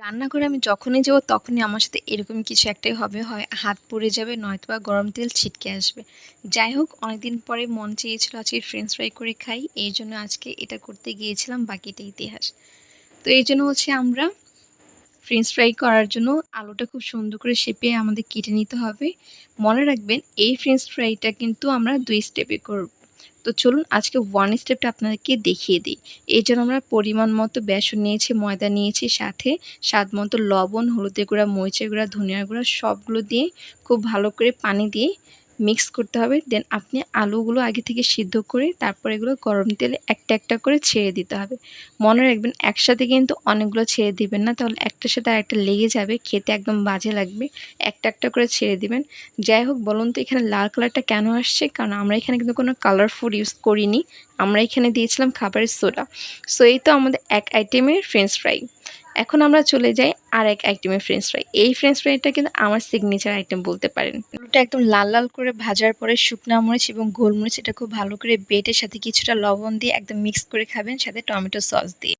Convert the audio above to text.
রান্নাঘরে আমি যখনই যাব তখনই আমার সাথে এরকম কিছু একটাই হবে। হয় হাত পুড়ে যাবে নয়তোবা গরম তেল ছিটকে আসবে। যাই হোক অনেকদিন পরে মন চেয়েছিল আজকে ফ্রেঞ্চ ফ্রাই করে খাই। এইজন্য আজকে এটা করতে গিয়েছিলাম, বাকিটা ইতিহাস। তো এইজন্য আমরা ফ্রেঞ্চ ফ্রাই করার জন্য আলুটা খুব সুন্দর করে শেপে আমাদের কেটে নিতে হবে। মনে রাখবেন এই ফ্রেঞ্চ ফ্রাইটা কিন্তু আমরা ২ স্টেপে করব। তো চলুন আজকে 1 স্টেপটা আপনাদেরকে দেখিয়ে দিই। এজন্য আমরা পরিমাণ মতো বেসন নিয়েছি, ময়দা নিয়েছি, সাথে স্বাদ মতো লবণ, হলুদের গুঁড়া, মরিচের গুঁড়া, ধনিয়ার গুঁড়া সবগুলো দিয়ে খুব ভালো করে পানি দিয়ে মিক্স করতে হবে। দেন আপনি আলুগুলো আগে থেকে সিদ্ধ করে তারপর এগুলো গরম তেলে একটা, একটা করে ছেড়ে দিতে হবে। মনে রাখবেন একসাথে কিন্তু অনেকগুলো ছেড়ে দিবেন না, তাহলে একটার সাথে আরেকটা লেগে যাবে, খেতে একদম বাজে লাগবে। একটা, একটা করে ছেড়ে দিবেন। যাই হোক বলুন তো এখানে লাল কালারটা কেন আসছে? কারণ আমরা এখানে কিন্তু কোনো কালার ফুড ইউজ করিনি। আমরা এখানে দিয়েছিলাম খাবারের সোডা। সো এই তো আমাদের এক আইটেমের ফ্রেঞ্চ ফ্রাই। এখন আমরা চলে যাই আরেক আইটেমের ফ্রেঞ্চ ফ্রাই। এই ফ্রেঞ্চ ফ্রাইটা কিন্তু আমার সিগনেচার আইটেম বলতে পারেন। আলুটা একদম লাল, লাল করে ভাজার পরে শুকনা মরিচ এবং গোলমরিচ এটা খুব ভালো করে বেটে সাথে কিছুটা লবণ দিয়ে একদম মিক্স করে খাবেন সাথে টমেটো সস দিয়ে।